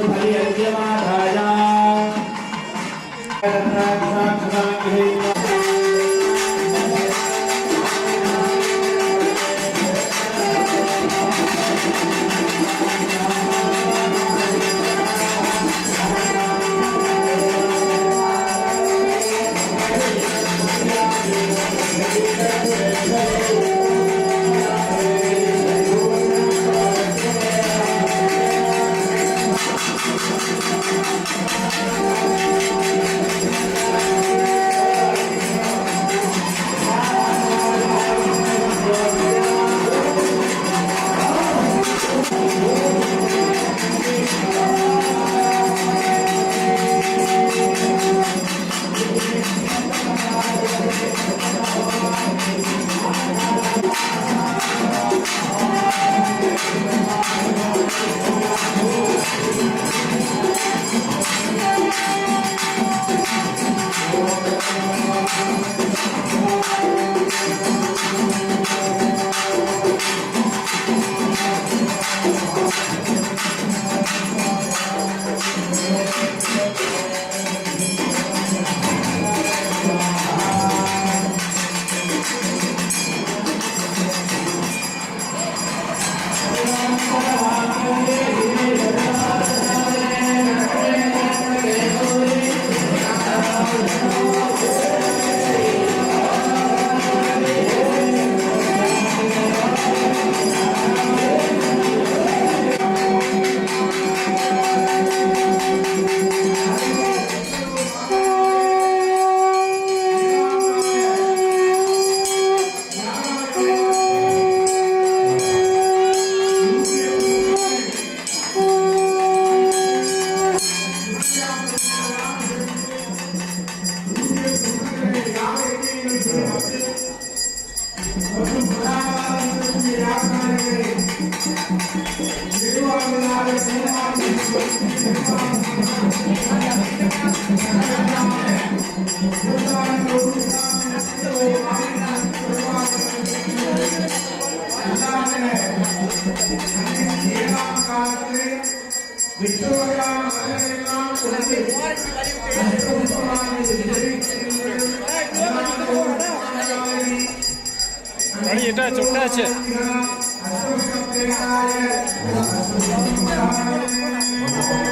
छोटा है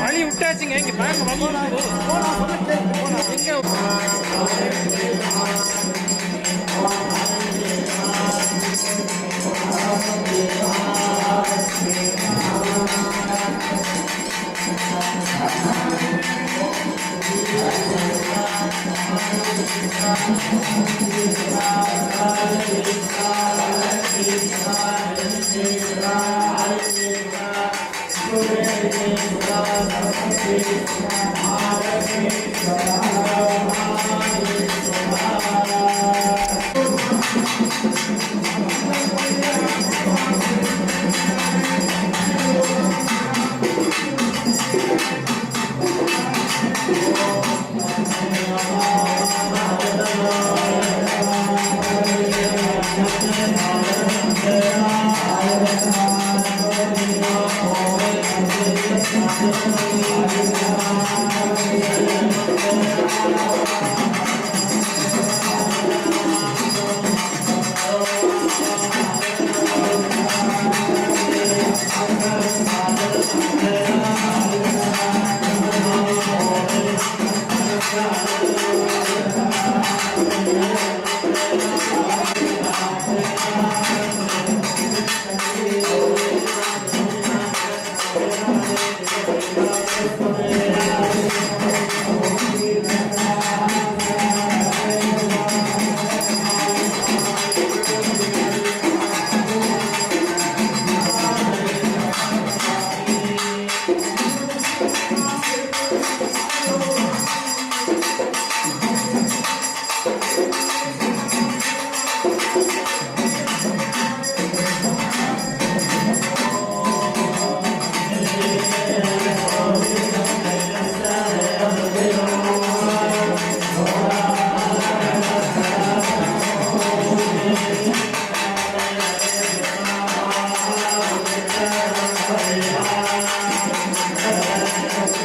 Ali uttaching engi bang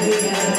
Thank you.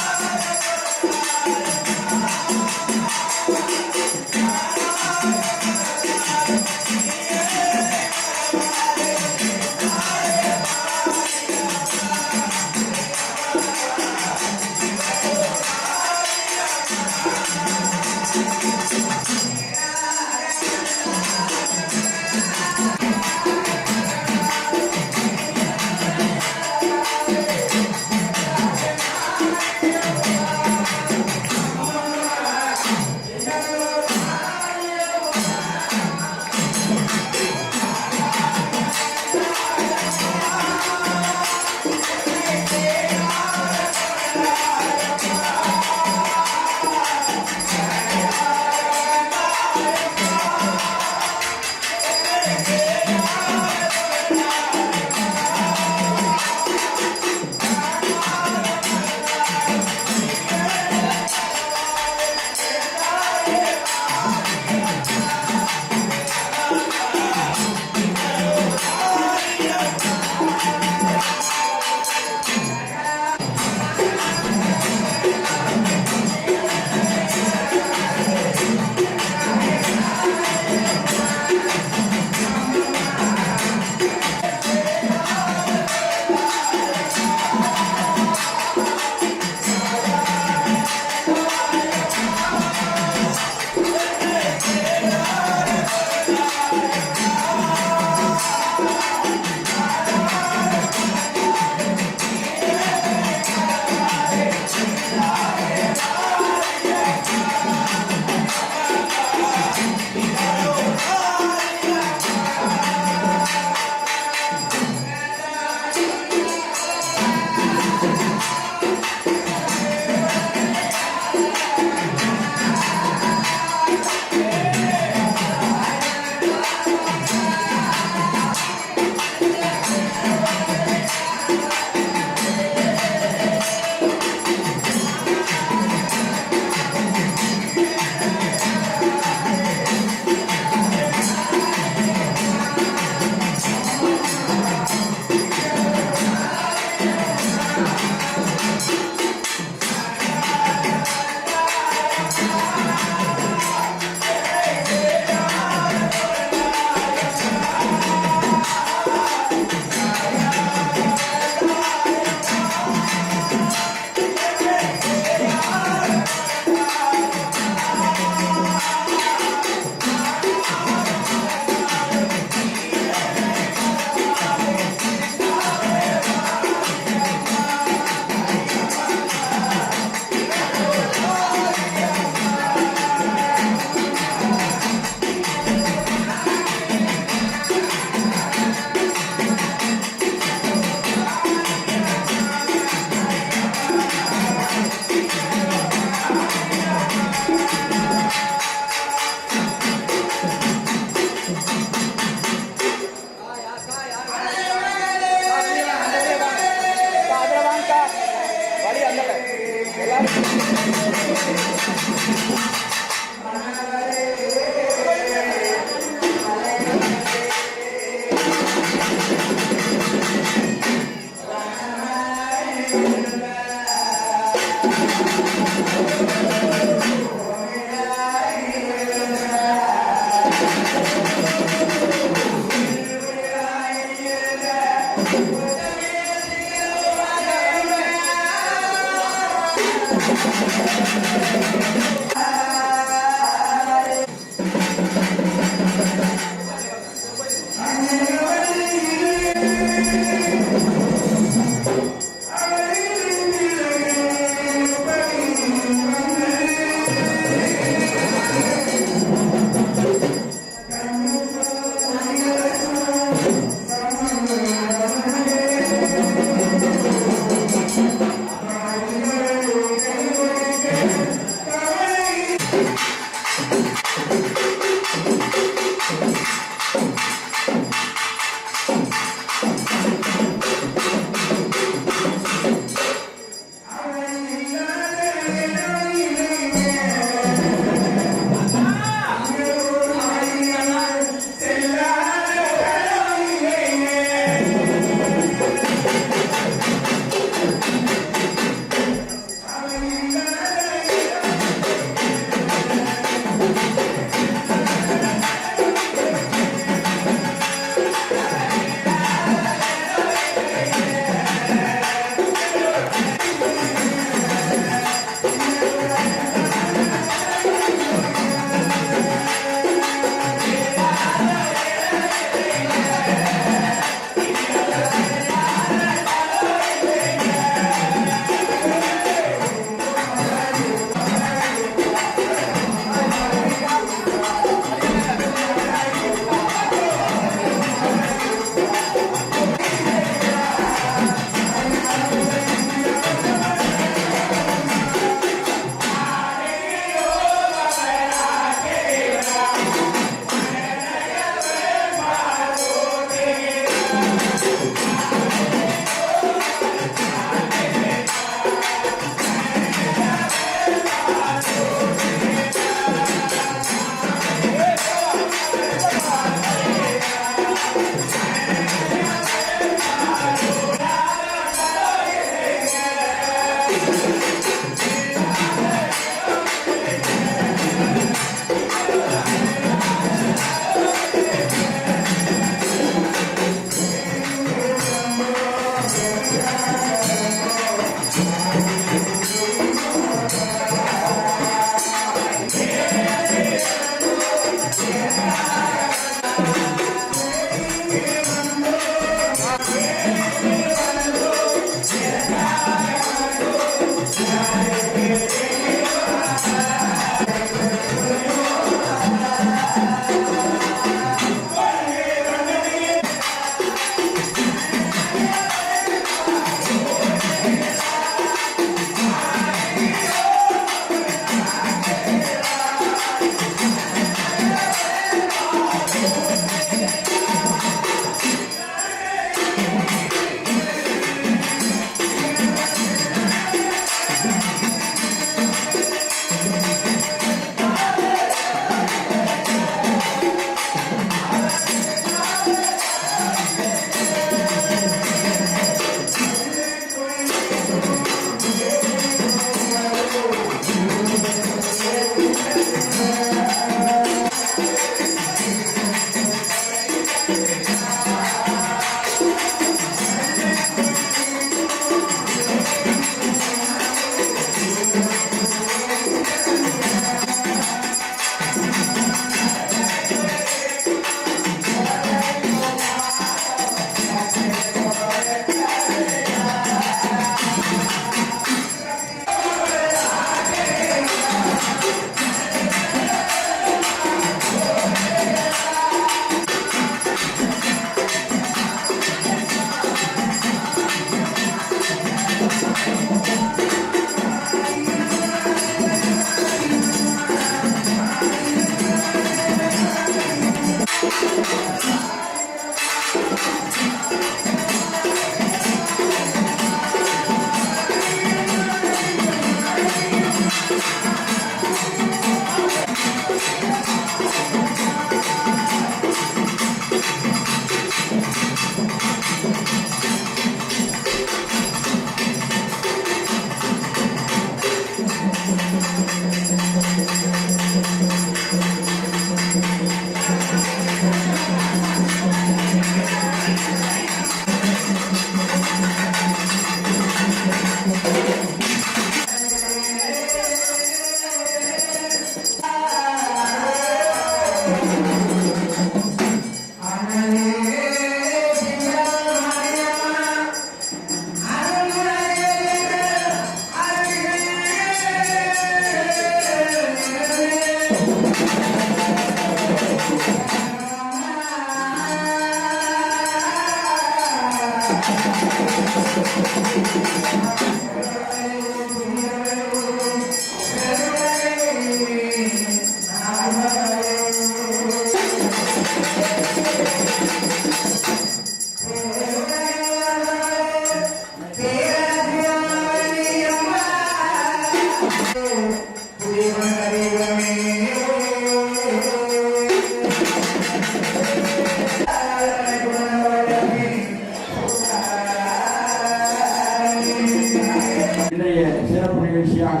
சிறப்பு நிகழ்ச்சியாக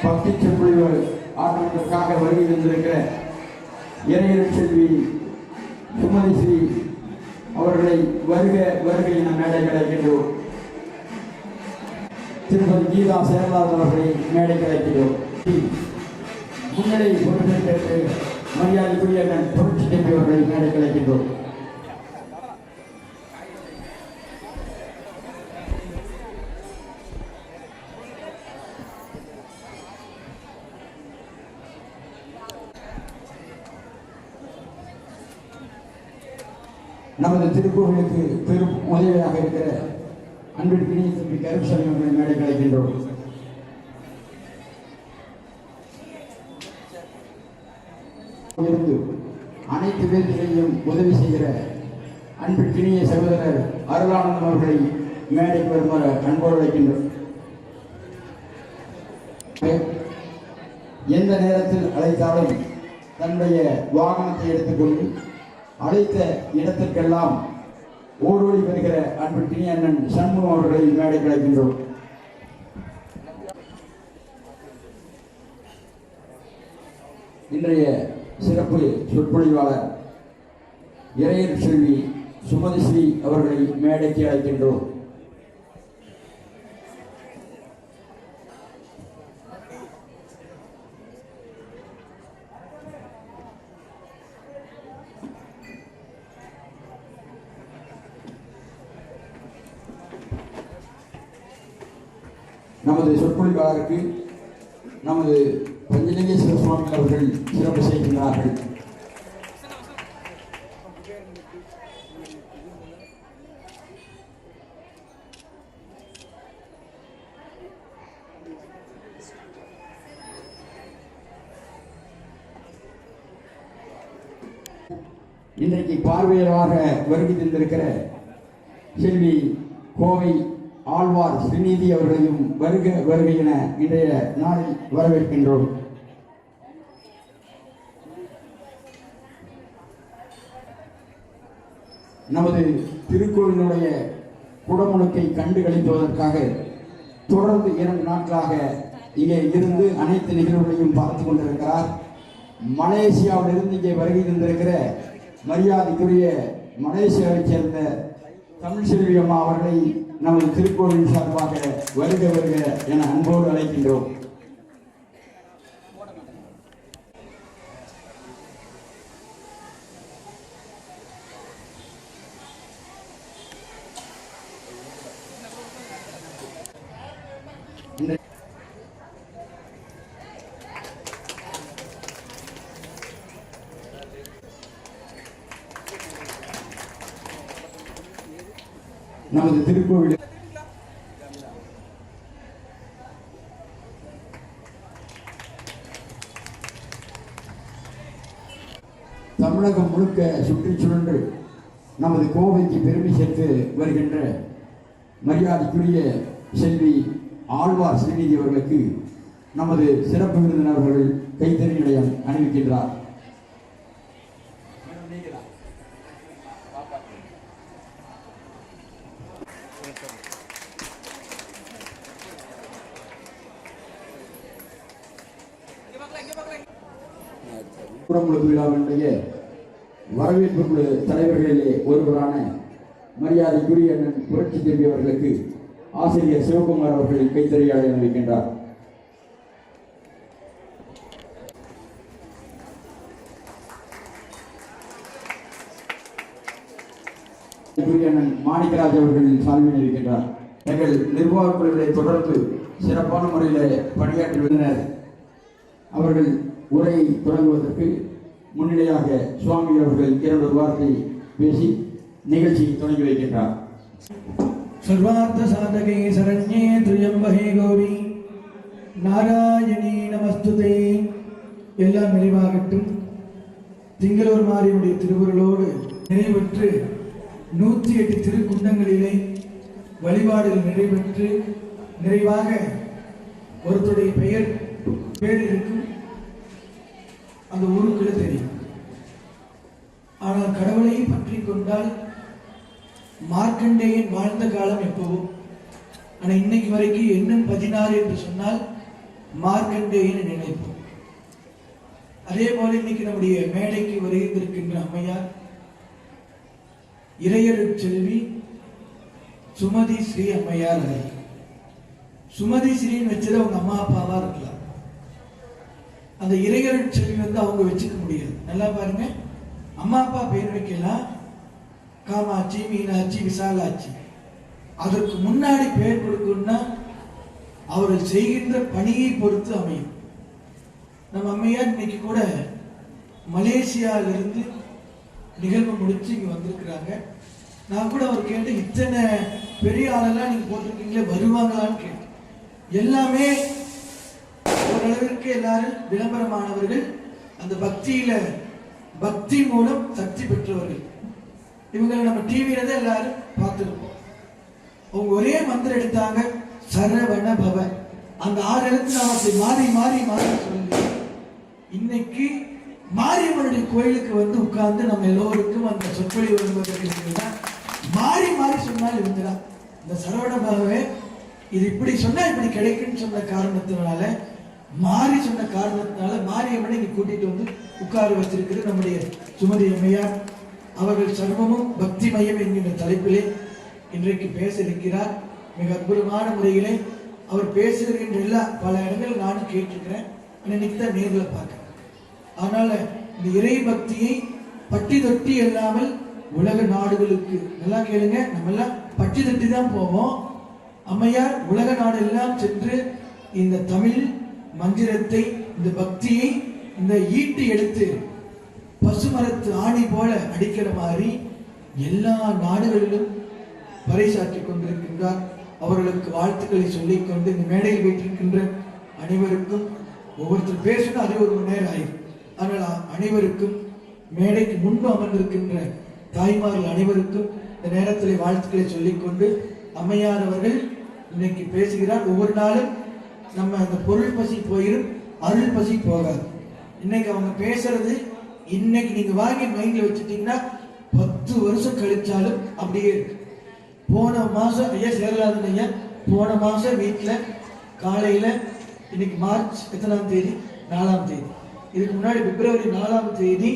பக்தி சொற்பொழிவு ஆற்றுவதற்காக வருகை தந்திருக்கிற இறையர் செல்வி சுமதி ஸ்ரீ அவர்களை வருக வருக என மேடை கிடைக்கின்றோம். திருப்பதி கீதா சேரலாதன் அவர்களை மேடை கிடைக்கிறோம். முன்னிலை பொறுப்பேற்று மரியாதைக்குரிய புரட்சி தேவி அவர்களை மேடை கிடைக்கின்றோம். நமது திருக்கோவிலுக்கு பெரும் உதவியாக இருக்கிற அன்பிற்கினிய தம்பி கருப்பசாமி அவர்களை மேடை கிடைக்கின்றோம். இருந்து அனைத்து பேர்களையும் உதவி செய்கிற அன்பிற்கினிய சகோதரர் அருளானந்தம் அவர்களை மேடைக்கு வருமாறு அன்போடு அழைக்கின்றோம். எந்த நேரத்தில் அழைத்தாலும் தன்னுடைய வாகனத்தை எடுத்துக்கொண்டு அழைத்த இடத்திற்கெல்லாம் ஓடோடி வருகிற அன்பிற்கினிய அண்ணன் சண்முகம் அவர்களை மேடை கிடைக்கின்றோம். இன்றைய சிறப்பு சொற்பொழிவாளர் இறையர் செல்வி சுமதி ஸ்ரீ அவர்களை மேடைக்கு அழைக்கின்றோம். நமது சொற்பொழிவாளருக்கு நமது பஞ்சலிங்கேஸ்வர சுவாமி அவர்கள் சிறப்பு செய்கின்றார்கள். இன்றைக்கு பார்வையாளராக வருகை தந்திருக்கிற செல்வி கோவை ஆழ்வார் ஸ்ரீநிதி அவர்களையும் வருக வருக என இன்றைய நாளில் வரவேற்கின்றோம். நமது திருக்கோவிலுடைய குடமுழுக்கை கண்டு கழிப்பதற்காக தொடர்ந்து 2 நாட்களாக இங்கே இருந்து அனைத்து நிகழ்வுகளையும் பார்த்து கொண்டிருக்கிறார். மலேசியாவிலிருந்து இங்கே வருகை தந்திருக்கிற மரியாதைக்குரிய மலேசியாவைச் சேர்ந்த தமிழ் செல்வி அம்மா அவர்களை நமது திருக்கோவில் சார்பாக வருக வருக என அன்போடு அழைக்கின்றோம். நமது திருக்கோவில் தமிழகம் முழுக்க சுற்றி சுழன்று நமது கோவைக்கு பெருமை சேர்த்து வருகின்ற மரியாதைக்குரிய செல்வி ஆழ்வார் ஸ்ரீநிதி அவர்களுக்கு நமது சிறப்பு விருந்தினர்கள் கைத்தறி நிலையம் அணிவிக்கின்றார். குடமுழுக்கு விழாவினுடைய வரவேற்பு குழு தலைவர்களிலே ஒருவரான மரியாதைக்குரிய அண்ணன் புரட்சி தேவி அவர்களுக்கு ஆசிரியர் சிவகுமார் அவர்கள் கைத்தறியாளை அணிவிக்கின்றார். அண்ணன் மாணிக்கராஜ் அவர்கள் சால்வி இருக்கின்றார். எங்கள் நிர்வாக குழுவினை தொடர்ந்து சிறப்பான முறையில் பணியாற்றி வந்தனர். அவர்கள் உரையை தொடங்குவதற்கு முன்னிலையாக சுவாமி அவர்கள் 2 வார்த்தை பேசி நிகழ்ச்சியை தொடங்கி வைக்கின்றார். सर्वार्थ साधके शरण्ये त्र्यंबके गौरी நாராயணி நமஸ்துதே. எல்லாம் நிறைவாகட்டும். திங்களூர் மாரியனுடைய திருவுருளோடு நிறைவேற்று 108 திருக்குண்டங்களிலே வழிபாடுகள் நிறைவேற்று நிறைவாக ஒருத்தருடைய பேர் இருக்கும், அந்த ஊருக்கு தெரியும். ஆனால் கடவுளை பற்றி கொண்டால் மார்க்கண்டேயன் வாழ்ந்த காலம் எப்பவோ, ஆனால் இன்னைக்கு வரைக்கும் இன்னும் 16 என்று சொன்னால் மார்க்கண்டேயன் நினைப்போம். அதே போல இன்னைக்கு நம்முடைய மேடைக்கு வருகின்றிருக்கின்ற அம்மையார் இறையருட் செல்வி சுமதி ஸ்ரீ அம்மையார். சுமதி ஸ்ரீன்னு வச்சது அவங்க அம்மா அப்பாவா இருக்கலாம். அந்த இறையருட் செல்வி அவங்க வச்சுக்க முடியாது. நல்லா பாருங்க, அம்மா அப்பா பேர் வைக்கலாம் காமாட்சி, மீனாட்சி, விசாலாட்சி. அதற்கு முன்னாடி பேர் கொடுக்கணும்னா அவர்கள் செய்கின்ற பணியை பொறுத்து அமையும். நம்ம அம்மையார் இன்னைக்கு கூட மலேசியாவிலிருந்து நிகழ்வு முடிச்சு இங்க வந்திருக்கிறாங்க. நான் கூட அவர் கேட்டேன், இத்தனை பெரிய ஆளெல்லாம் நீங்க போட்டிருக்கீங்களே வருவாங்களான்னு கேட்டேன். எல்லாமே ஓரளவிற்கு எல்லாரும் விளம்பரமானவர்கள், அந்த பக்தி மூலம் சக்தி பெற்றவர்கள். இவங்களை நம்ம டிவியில தான் எல்லாரும் பார்த்துருப்போம். அவங்க ஒரே மந்திரம் எடுத்தாங்க, சரவண பவ. அந்த 6 எழுத்து நாமத்தை மாறி மாறி மாறி சொல்லி இன்னைக்கு மாரியம்மனுடைய கோயிலுக்கு உட்கார்ந்து நம்ம எல்லோருக்கும் அந்த சொற்பொழி வருவதற்கு மாறி மாறி சொன்னால் இருந்துடா. இந்த சரவண பவவே இது இப்படி சொன்னா இப்படி கிடைக்குன்னு சொன்ன காரணத்தினால, மாறி சொன்ன காரணத்தினால மாரியம்மனை இங்க கூட்டிட்டு உட்கார வச்சிருக்கிறது நம்முடைய சுமதி அம்மையார். அவர்கள் சர்வமும் பக்தி மையம் என்கின்ற தலைப்பிலே இன்றைக்கு பேச இருக்கிறார். மிக அற்புதமான முறையிலே அவர் பேசுகின்ற பல இடங்கள் நானும் கேட்டிருக்கிறேன். இன்னைக்கு தான் நேரில் பார்க்கிறேன். அதனால இந்த இறை பக்தியை பட்டி தொட்டி இல்லாமல் உலக நாடுகளுக்கு, நல்லா கேளுங்க, நம்ம எல்லாம் பட்டி தொட்டி தான் போவோம். அம்மையார் உலக நாடு எல்லாம் சென்று இந்த தமிழ் மந்திரத்தை, இந்த பக்தியை, இந்த ஈட்டு எடுத்து பசுமரத்து ஆணி போல அடிக்கிற மாதிரி எல்லா நாடுகளிலும் பறைசாற்றிக் கொண்டிருக்கின்றார். அவர்களுக்கு வாழ்த்துக்களை சொல்லிக்கொண்டு இந்த மேடையில் வீட்டிருக்கின்ற அனைவருக்கும், ஒவ்வொருத்தர் பேசணும் அது 1 மணி நேரம் ஆயிடும். அதனால் அனைவருக்கும், மேடைக்கு முன்பு அமர்ந்திருக்கின்ற தாய்மார்கள் அனைவருக்கும் இந்த நேரத்தில் வாழ்த்துக்களை சொல்லிக்கொண்டு, அம்மையார் அவர்கள் இன்னைக்கு பேசுகிறார். ஒவ்வொரு நாளும் நம்ம அந்த பொருள் பசி போயிடும், அருள் பசி போகாது. இன்னைக்கு அவங்க பேசுறது இன்னைக்கு நீங்க வாங்கி மைண்ட்ல வச்சுட்டீங்கன்னா 10 வருஷம் கழிச்சாலும் அப்படியே இருக்கு. போன மாசம் ஐயா சேரலாதன் ஐயா போன மாசம் வீட்டில் காலையில, இன்னைக்கு மார்ச் எத்தனாம் தேதி, 4ஆம் தேதி, இதுக்கு முன்னாடி பிப்ரவரி 4ஆம் தேதி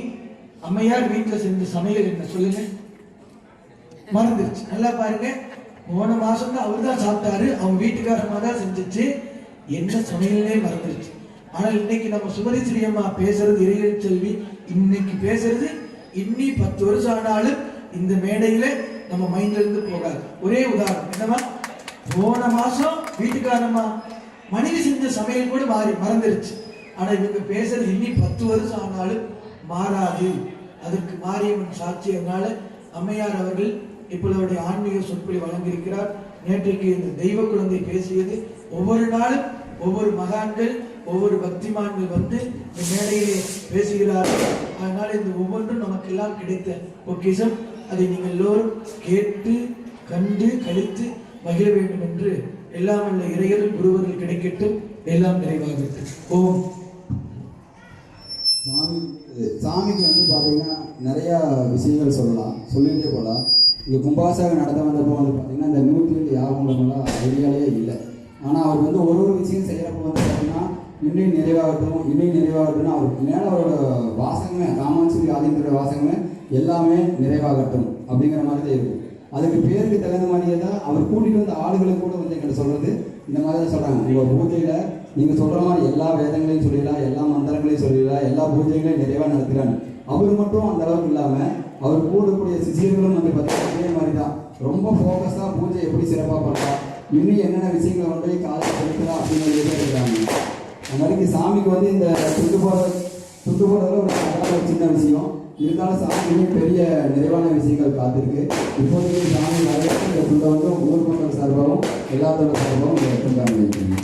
அம்மையார் வீட்டில் செஞ்ச சமையல் என்ன சொல்லுங்க, மறந்துருச்சு. நல்லா பாருங்க, போன மாசம் தான் அவர் தான் சாப்பிட்டாரு, அவங்க வீட்டுக்காரமா தான் செஞ்சிச்சு, என்ன சமையலே மறந்துருச்சு. ஆனால் இன்னைக்கு நம்ம சுமதி ஸ்ரீ அம்மா பேசுறது, இறையருட் செல்வி இன்னைக்கு பேசுறது, இன்னி 10 வருஷம் ஆனாலும் இந்த மேடையில நம்ம மைண்ட்ல இருந்து போகாது. ஒரே உதாரணம் என்னமா, போன மாசம் வீட்டுக்காரமா மனைவி செஞ்ச சமையல் கூட மறந்துருச்சு. ஆனா இவங்க பேசுறது இன்னி 10 வருஷம் ஆனாலும் மாறாது. அதற்கு மாரியம்மன் சாட்சி. அதனால அம்மையார் அவர்கள் இப்பொழுது ஆன்மீக சொற்பொழி வழங்கியிருக்கிறார். நேற்றைக்கு இந்த தெய்வ குழந்தை பேசியது, ஒவ்வொரு நாளும் ஒவ்வொரு மகான்கள், ஒவ்வொரு பக்திமான்கள் இந்த மேடையிலே பேசுகிறார்கள். அதனால இந்த ஒவ்வொன்றும் நமக்கு எல்லாம் கிடைத்த பொக்கிஷம். அதை நீங்கள் எல்லோரும் கேட்டு கண்டு கழித்து மகிழ வேண்டும் என்று எல்லாம் உள்ள இறையர்கள் குருவர்கள் கிடைக்கட்டும். எல்லாம் நிறைவாகட்டும். ஓம். சாமிக்கு பார்த்தீங்கன்னா நிறையா விஷயங்கள் சொல்லலாம், சொல்லிகிட்டே போகலாம். இங்கே கும்பாசாக நடத்த வந்தப்போ பார்த்தீங்கன்னா இந்த 108 யாகங்கள்லாம் ஐடியாலே இல்லை. ஆனால் அவர் ஒரு விஷயம் செய்கிறப்போ பார்த்தீங்கன்னா இன்னும் நிறைவாகட்டும் அவருக்கு மேலே அவரோட வாசகமே, காமாட்சி ஆதித்தோட வாசகமே எல்லாமே நிறைவாகட்டும் அப்படிங்கிற மாதிரி தான் இருக்கும். அதுக்கு பேருக்கு தகுந்த மாதிரியே தான் அவர் கூட்டிகிட்டு வந்த ஆளுகளுக்கு கூட என்கிட்ட சொல்கிறது இந்த மாதிரி தான் சொல்கிறாங்க. உங்கள் பூஜையில் நீங்கள் சொல்கிற மாதிரி எல்லா வேதங்களையும் சொல்லிடலாம், எல்லா மந்திரங்களையும் சொல்லிடலாம், எல்லா பூஜைகளையும் நிறைவாக நடத்துகிறாங்க. அவர் மட்டும் அந்த அளவுக்கு இல்லாமல் அவர் கூடக்கூடிய சிஷியர்களும் பார்த்தீங்கன்னா அதே மாதிரி தான் ரொம்ப ஃபோக்கஸாக பூஜை எப்படி சிறப்பாக பண்ணலாம், இன்னும் என்னென்ன விஷயங்களை காலையில் செலுத்தலாம் அப்படிங்கிறதே இருக்கிறாங்க. அந்த மாதிரி சாமிக்கு இந்த துண்டு போடுறதுல ஒரு சின்ன விஷயம். இருந்தாலும் சாமியும் பெரிய நிறைவான விஷயங்கள் காத்திருக்கு. இப்போதைக்கு சாமி வரவேற்று இந்த துண்டை வந்து ஊர் மக்கள் சார்பாகவும் எல்லாத்தோட சார்பாகவும் கொண்டாடி வைக்கிறீங்க.